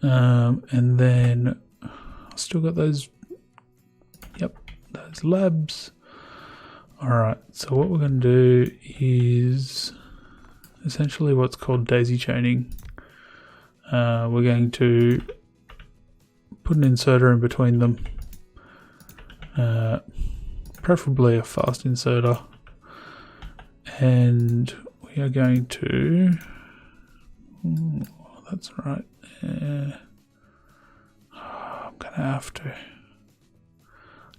And then I've still got those, yep, those labs. Alright, so what we're going to do is essentially what's called daisy chaining. We're going to put an inserter in between them, preferably a fast inserter, and we are going to, that's right, I'm going to have to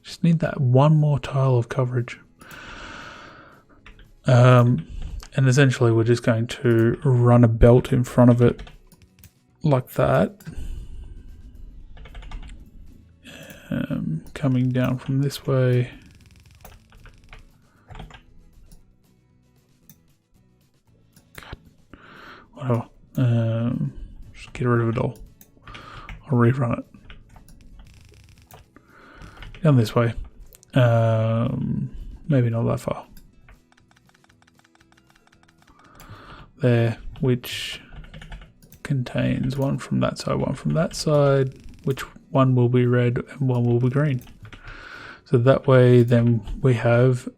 just need that one more tile of coverage. And essentially we're just going to run a belt in front of it like that, coming down from this way. God, whatever. Just get rid of it all. I'll rerun it. Down this way. Maybe not that far. There, which contains one from that side, which one will be red and one will be green. So that way then we have,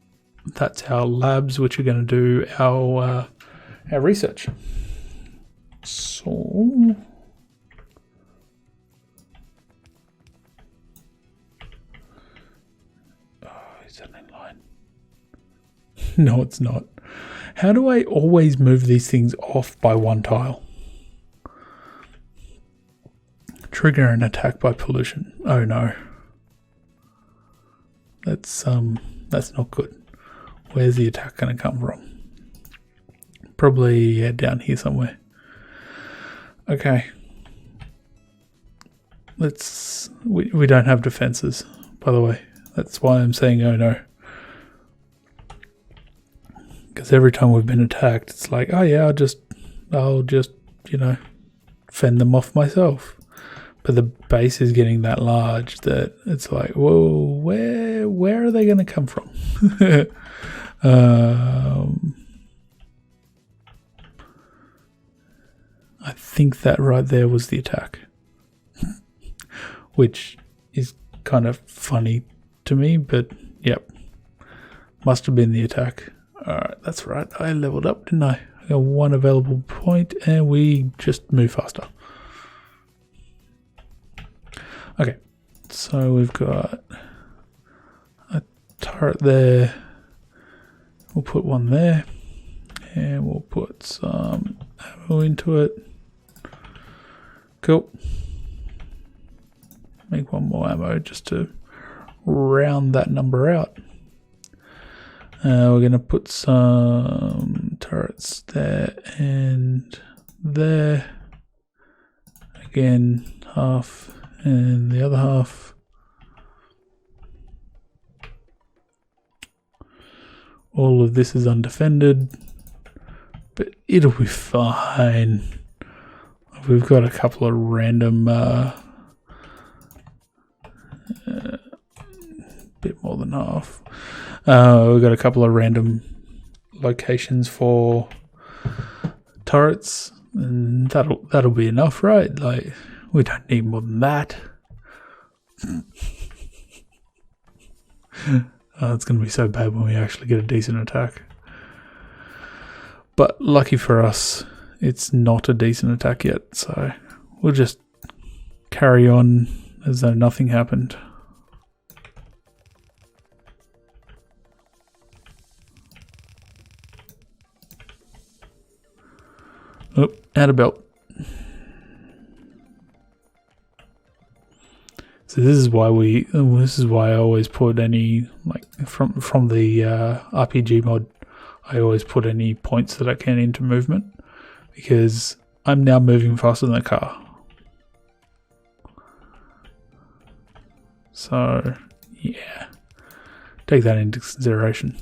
that's our labs which are going to do our research. So is that in line? No, it's not. How do I always move these things off by one tile? Trigger an attack by pollution. Oh no. That's not good. Where's the attack going to come from? Probably down here somewhere. Okay. We don't have defenses, by the way. That's why I'm saying oh no. Because every time we've been attacked, it's like, oh yeah, I'll just, you know, fend them off myself. But the base is getting that large that it's like, whoa, where are they going to come from? I think that right there was the attack, which is kind of funny to me, but yep, must have been the attack. Alright, that's right, I leveled up, didn't I? I got one available point and we just move faster. Okay, so we've got a turret there. We'll put one there and we'll put some ammo into it. Cool. Make one more ammo just to round that number out. We're going to put some turrets there and there. Again, half and the other half. All of this is undefended, but it'll be fine. We've got a couple of random, bit more than half. We've got a couple of random locations for turrets, and that'll be enough, right? Like, we don't need more than that. It's going to be so bad when we actually get a decent attack. But lucky for us, it's not a decent attack yet, so we'll just carry on as though nothing happened. Oh, out of belt. So this is why I always put any, like, from the RPG mod, I always put any points that I can into movement, because I'm now moving faster than a car. So yeah, take that into consideration.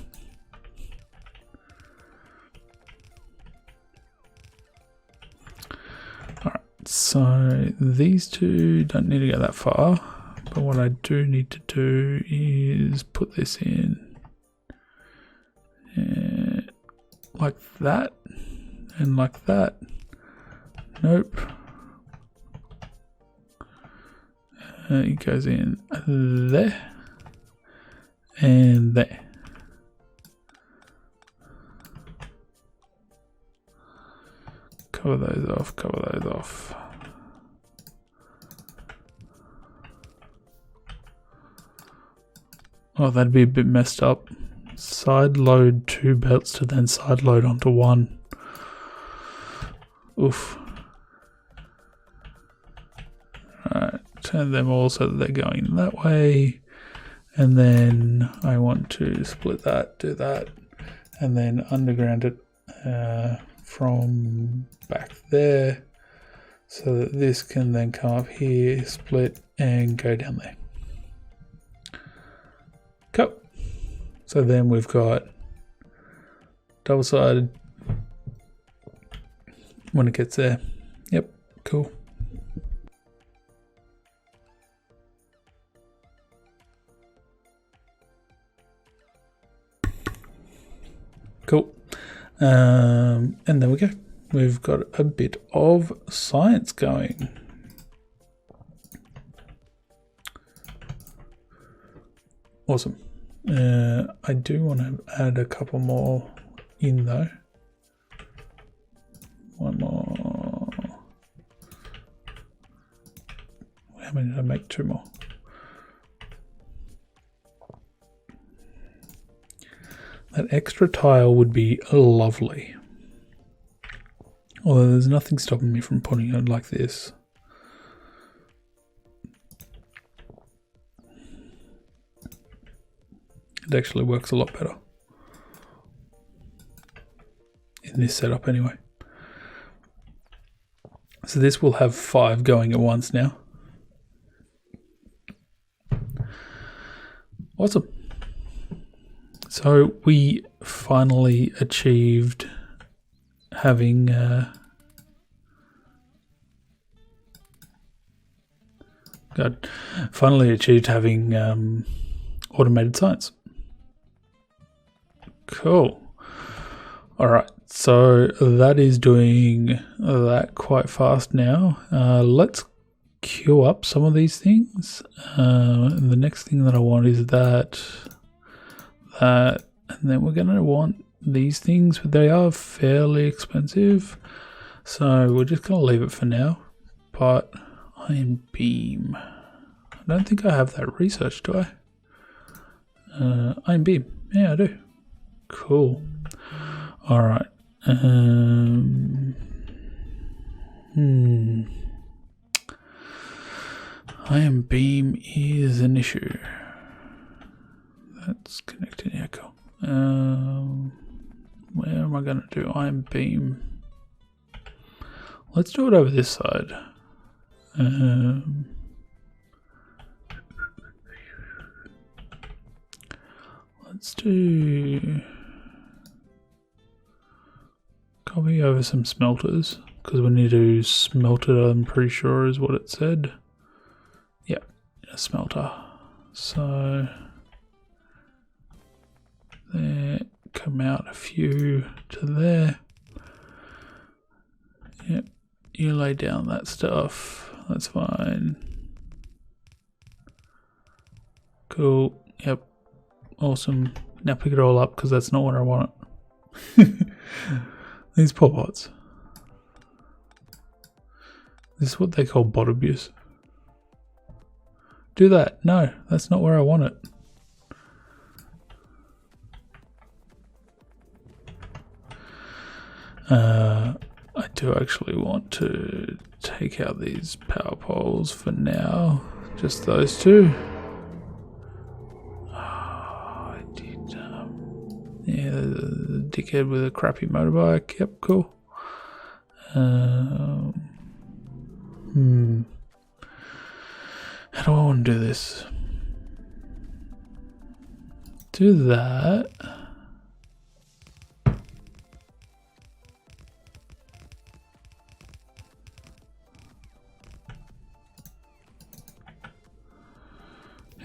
Alright, so these two don't need to go that far. But what I do need to do is put this in like that and like that. Nope. It goes in there and there. Cover those off, cover those off. Oh, that'd be a bit messed up. Side load 2 belts to then side load onto 1. Oof. Alright, turn them all so that they're going that way. And then I want to split that, do that, and then underground it from back there so that this can then come up here, split, and go down there. Cool. So then we've got double-sided when it gets there. Yep, cool. Cool. And there we go. We've got a bit of science going. Awesome. I do want to add a couple more in though. One more. How many did I make? 2 more. That extra tile would be lovely. Although there's nothing stopping me from putting it like this. It actually works a lot better. In this setup anyway. So this will have 5 going at once now. Awesome. So we finally achieved having automated science. Cool. All right, so that is doing that quite fast now. Let's queue up some of these things. And the next thing that I want is that, and then we're going to want these things, but they are fairly expensive. So we're just going to leave it for now. But iron beam. I don't think I have that research, do I? Iron beam. Yeah, I do. Cool. All right. Iron beam is an issue. That's connected. Yeah, cool. Where am I going to do iron beam? Let's do it over this side. Let's do copy over some smelters because we need to smelt it. I'm pretty sure is what it said. Yeah, a smelter. So there, come out a few to there. Yep, you lay down that stuff. That's fine. Cool. Yep. Awesome. Now pick it all up because that's not what I want. These poor bots. This is what they call bot abuse. Do that. No, that's not where I want it. I do actually want to take out these power poles for now. Just those 2. I did. Yeah, the dickhead with a crappy motorbike. Yep, cool. How do I want to do this? Do that.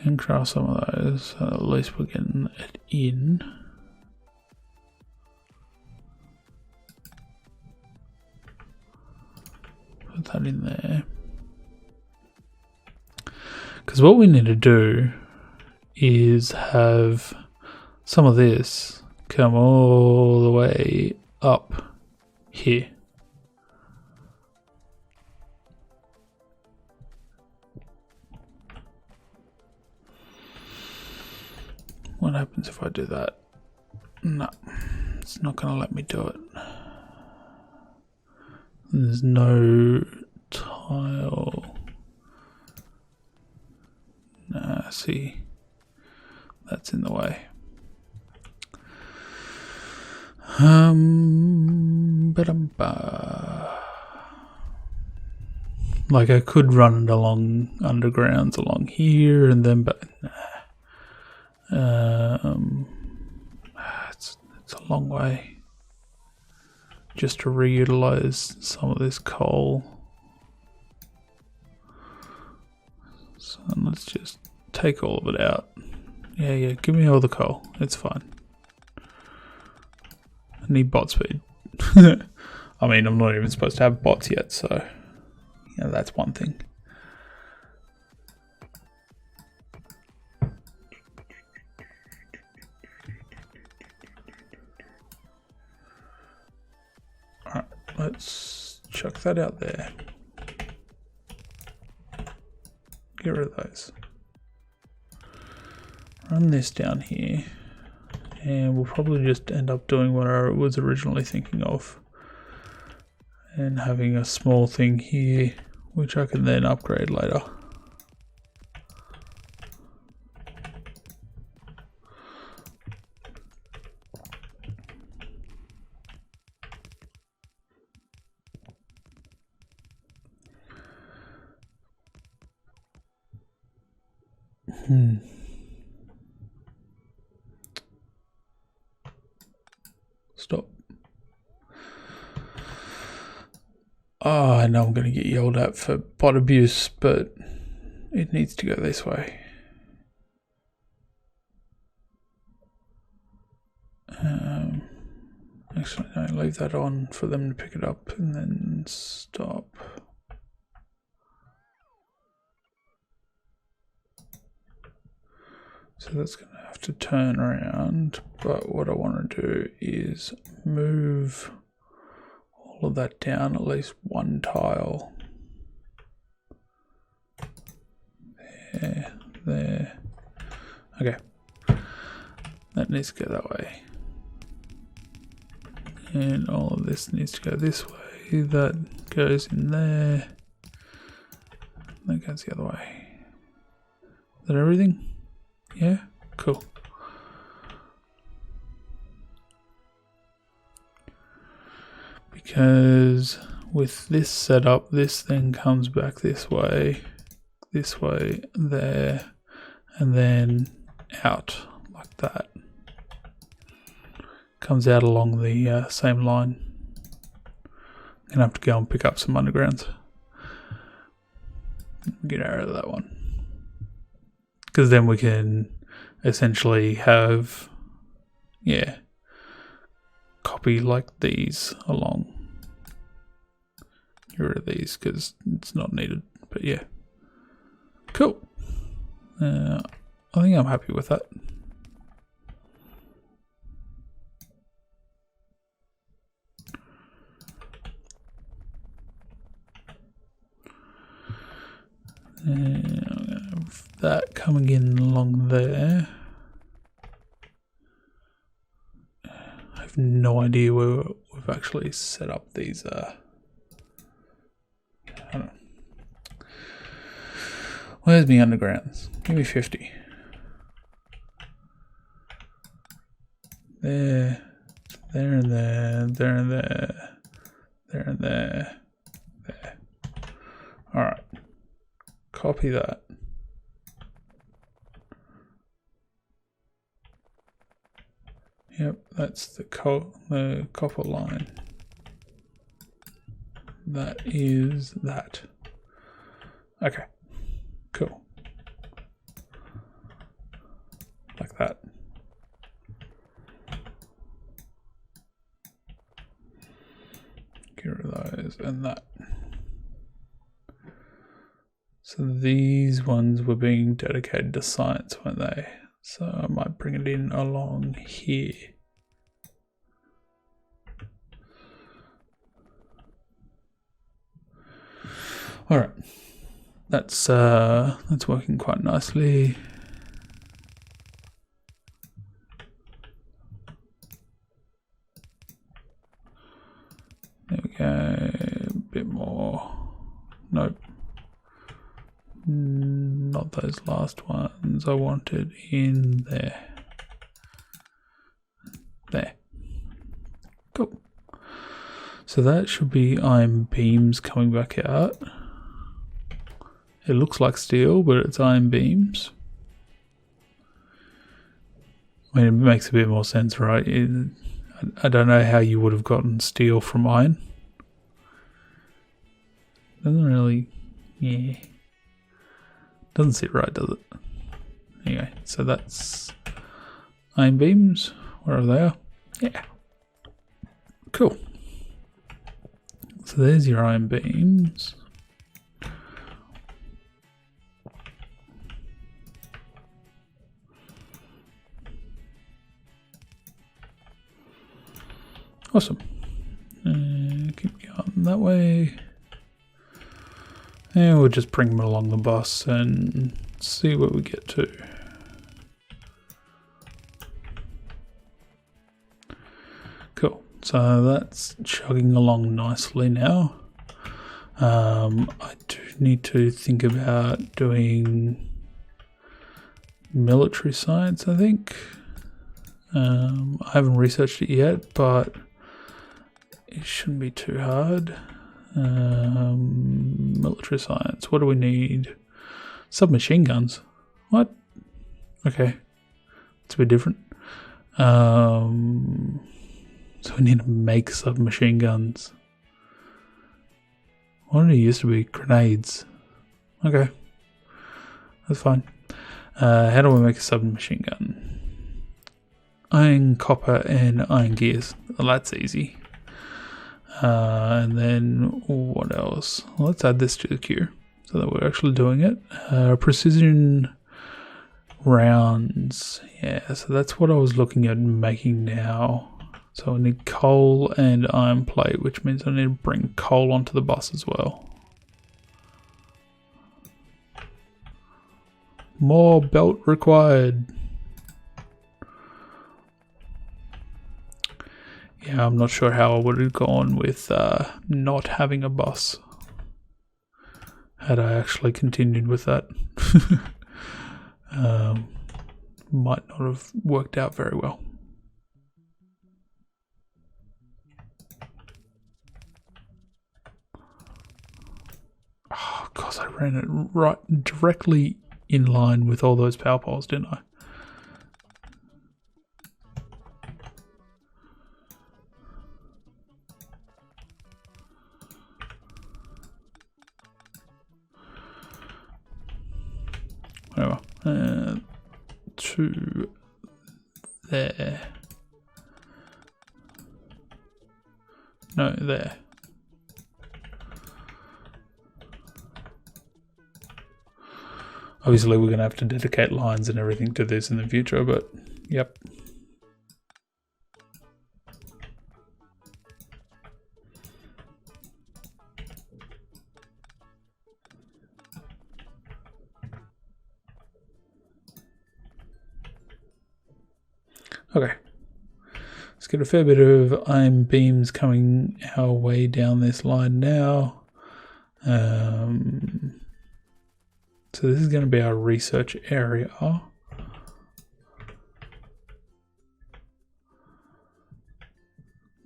And craft some of those, so at least we're getting it in. Put that in there. Because what we need to do is have some of this come all the way up here. What happens if I do that? No, it's not going to let me do it. There's no tile. Nah, see, that's in the way. Like I could run it along undergrounds along here and then, but nah. It's a long way just to reutilize some of this coal. So let's just take all of it out. Yeah, give me all the coal. It's fine. I need bot speed. I mean, I'm not even supposed to have bots yet, so yeah, that's one thing. Alright, let's chuck that out there. Get rid of those. Run this down here. And we'll probably just end up doing what I was originally thinking of. And having a small thing here, which I can then upgrade later. Stop. Oh, I know I'm going to get yelled at for bot abuse, but it needs to go this way. Actually, no, leave that on for them to pick it up and then stop. So that's going to have to turn around, but what I want to do is move all of that down at least one tile. There. Okay. That needs to go that way. And all of this needs to go this way. That goes in there. That goes the other way. Is that everything? Yeah? Cool. Because with this setup, this then comes back this way, there, and then out like that. Comes out along the same line. I'm gonna have to go and pick up some undergrounds. Get out of that one. Because then we can essentially have, yeah, copy like these along. Get rid of these because it's not needed, but yeah. Cool. I think I'm happy with that. And I'm going to have that coming in along there. I have no idea where we've actually set up these. I don't know. Where's my undergrounds? Give me 50. There, there and there, there and there, there and there, there. All right. Copy that. Yep, that's the copper line. That is that. Okay, cool. Like that. Get rid of those and that. So these ones were being dedicated to science, weren't they? So I might bring it in along here. All right, that's working quite nicely. There we go. A bit more. Nope. Not those last ones. I wanted in there. There. Cool. So that should be iron beams coming back out. It looks like steel, but it's iron beams. I mean, it makes a bit more sense, right? I don't know how you would have gotten steel from iron. Doesn't really, yeah. Doesn't sit right, does it? Anyway, so that's iron beams, wherever they are. Yeah. Cool. So there's your iron beams. Awesome. Keep going that way. And we'll just bring them along the bus and see what we get to. Cool. So that's chugging along nicely now. I do need to think about doing military science, I think. I haven't researched it yet, but it shouldn't be too hard. Military science. What do we need? Submachine guns. What? Okay. It's a bit different. So we need to make submachine guns. What did it used to be? Grenades. Okay. That's fine. How do we make a submachine gun? Iron, copper, and iron gears. Well, that's easy. And then what else? Let's add this to the queue so that we're actually doing it. Precision rounds. Yeah, so that's what I was looking at making now. So I need coal and iron plate, which means I need to bring coal onto the bus as well. More belt required. Yeah, I'm not sure how I would have gone with not having a bus had I actually continued with that. Might not have worked out very well. Oh, gosh, I ran it right directly in line with all those power poles, didn't I? To there. No, there. Obviously, we're going to have to dedicate lines and everything to this in the future, but yep. Okay, let's get a fair bit of iron beams coming our way down this line now. So this is going to be our research area.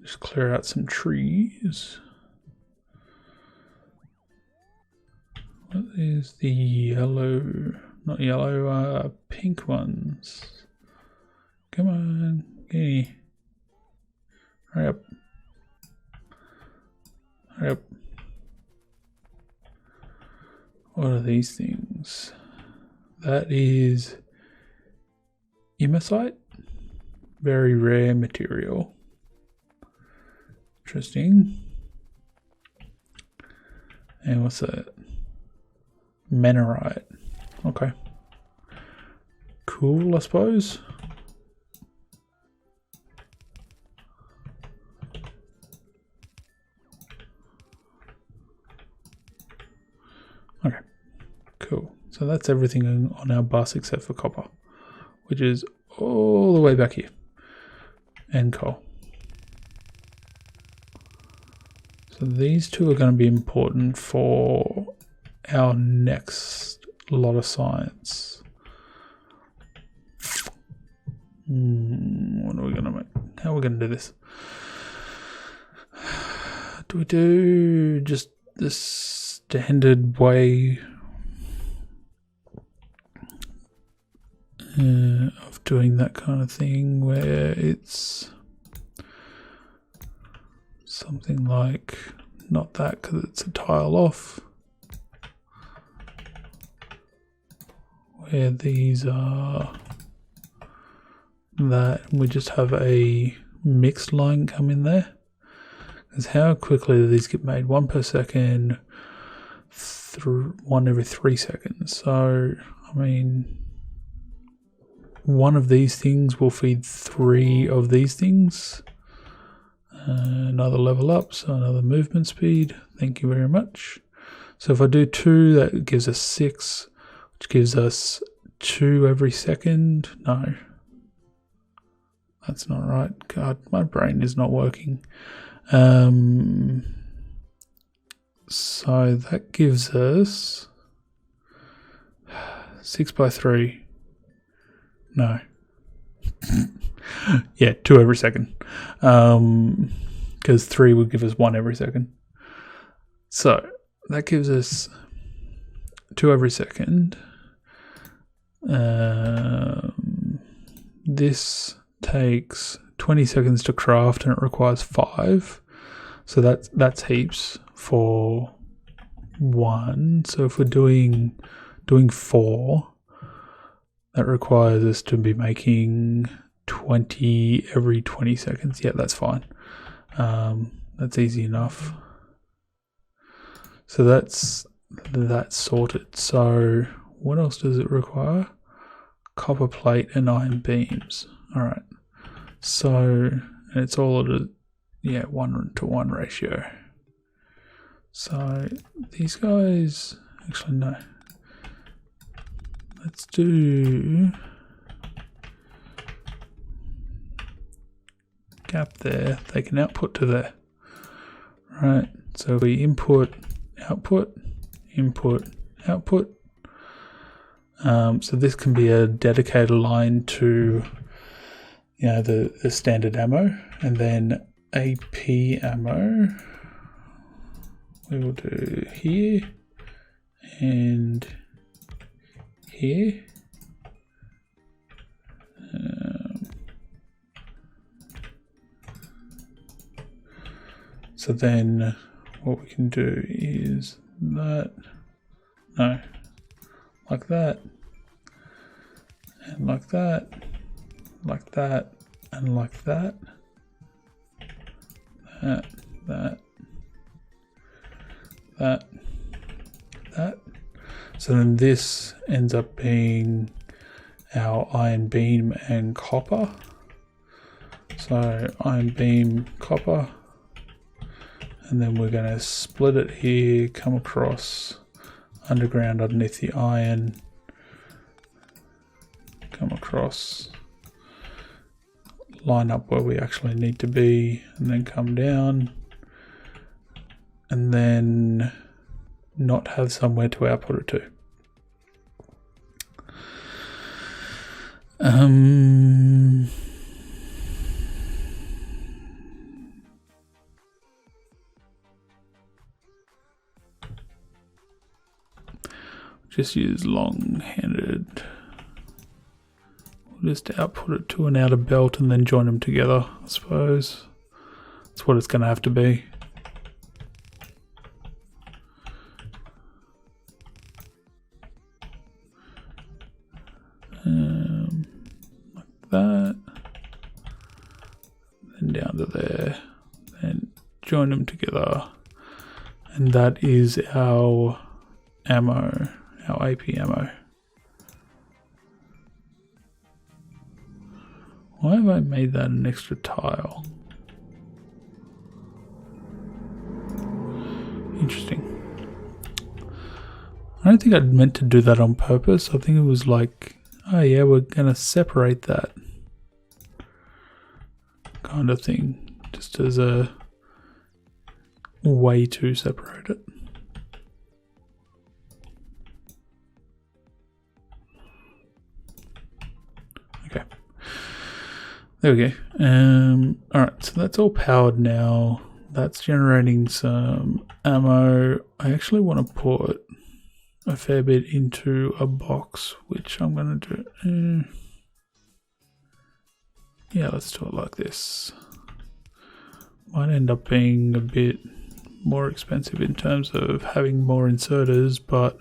Just clear out some trees. What is the yellow, not yellow, pink ones? Come on, okay. Hurry up. Hurry up. What are these things? That is imasite. Very rare material. Interesting. And what's that? Menorite. Okay. Cool, I suppose. Okay. Cool. So that's everything on our bus except for copper, which is all the way back here. And coal. So these two are going to be important for our next lot of science. What are we going to make? How are we going to do this? Do we do just the standard way of doing that kind of thing where it's something like, not that because it's a tile off, where these are that, and we just have a mixed line come in there? Because how quickly do these get made? 1 per second, one every 3 seconds. So, I mean, one of these things will feed 3 of these things. Another level up, so another movement speed. Thank you very much. So if I do 2, that gives us 6, which gives us 2 every second. No, that's not right. God, my brain is not working. So that gives us 6 by 3. No. Yeah, 2 every second. Because 3 would give us 1 every second. So that gives us 2 every second. This takes 20 seconds to craft and it requires 5. So that's heaps for 1. So if we're doing 4, that requires us to be making 20 every 20 seconds. Yeah, that's fine. That's easy enough. So that's sorted. So what else does it require? Copper plate and iron beams. All right. So it's all at a 1-to-1 ratio. So these guys, actually no. Let's do gap there. They can output to there. Right. So we input, output, input, output. So this can be a dedicated line to, the standard ammo, and then AP ammo we will do here and here. So then what we can do is like that, and like that, like that, and like that, that. So then this ends up being our iron beam and copper. So iron beam, copper, and then we're going to split it here, come across underground underneath the iron, come across, line up where we actually need to be, and then come down, and then not have somewhere to output it to. Just use long-handed. We'll just output it to an outer belt and then join them together, I suppose. That's what it's going to have to be. Like that. Then down to there. Then join them together. And that is our ammo, our AP ammo. Why have I made that an extra tile? Interesting. I don't think I'd meant to do that on purpose. I think it was like, oh yeah, we're gonna separate that kind of thing, just as a way to separate it. Okay, there we go. All right, so that's all powered now. That's generating some ammo. I actually want to put a fair bit into a box, which I'm going to do. Yeah, let's do it like this. Might end up being a bit more expensive in terms of having more inserters, but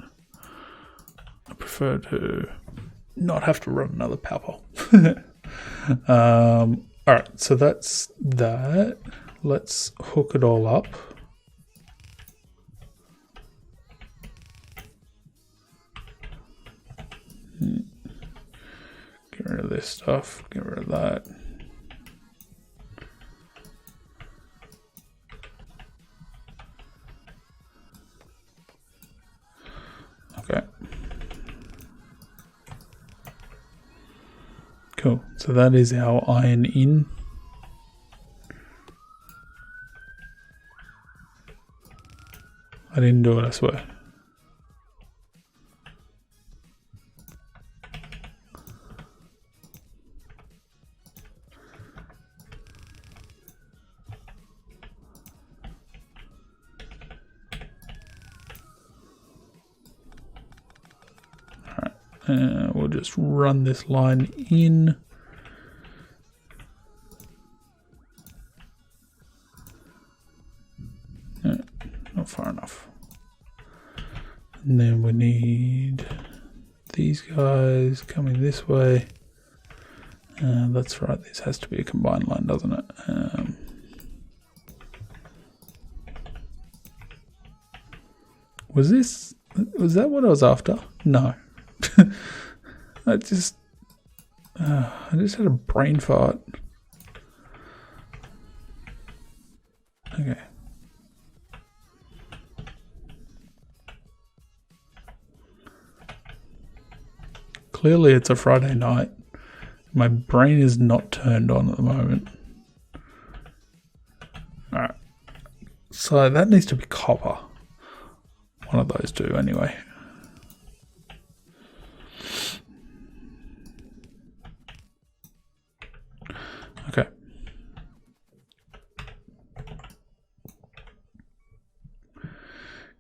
I prefer to not have to run another power pole. Alright, so that's that. Let's hook it all up. Get rid of this stuff, get rid of that. Okay. Cool, so that is our iron in. I didn't do it, I swear. We'll just run this line in. No, not far enough. And then we need these guys coming this way. That's right, this has to be a combined line, doesn't it? Was that what I was after? No. I just had a brain fart. Okay. Clearly it's a Friday night. My brain is not turned on at the moment. Alright. So that needs to be copper. One of those two anyway. Okay.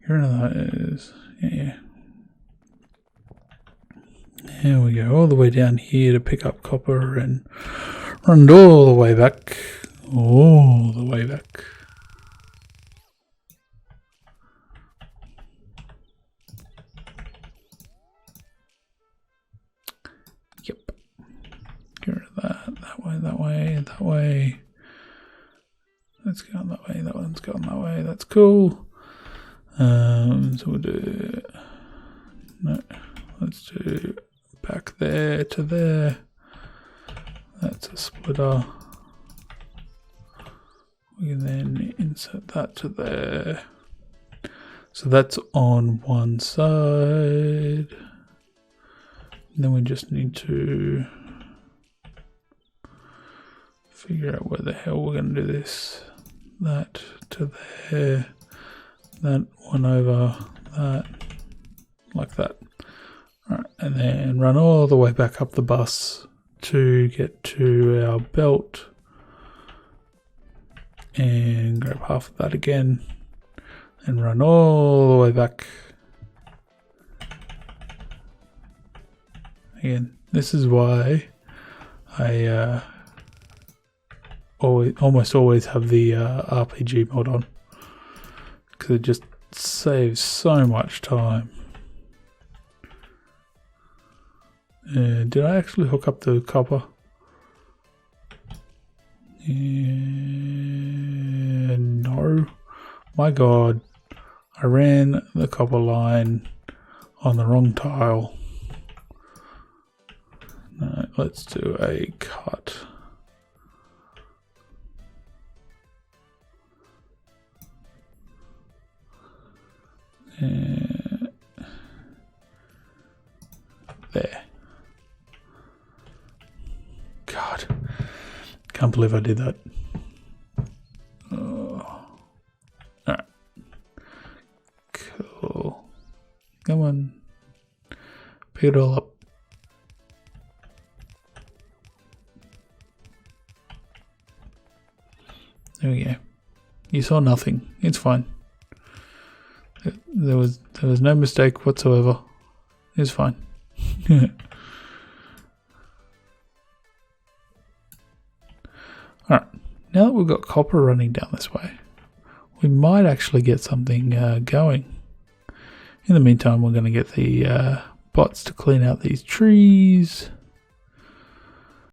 Here those. Yeah. There we go. All the way down here to pick up copper and run it all the way back. All the way back. Yep. Get rid of that. That way, that way, that way. Let's go on that way. That one's going that way. That's cool. So we'll do. No. Let's do back there to there. That's a splitter. We can then insert that to there. So that's on one side. And then we just need to figure out where the hell we're going to do this. That to there. That one over that. Like that. Alright, and then run all the way back up the bus to get to our belt. And grab half of that again. And run all the way back. Again, this is why I almost always have the RPG mod on. Because it just saves so much time. Did I actually hook up the copper? No. My god. I ran the copper line on the wrong tile. No, let's do a cut. There. God, can't believe I did that. Oh. Alright. Cool. Come on. Pick it all up. There we go. You saw nothing. It's fine. There was no mistake whatsoever. It's fine. Alright, now that we've got copper running down this way, we might actually get something going. In the meantime, we're going to get the bots to clean out these trees.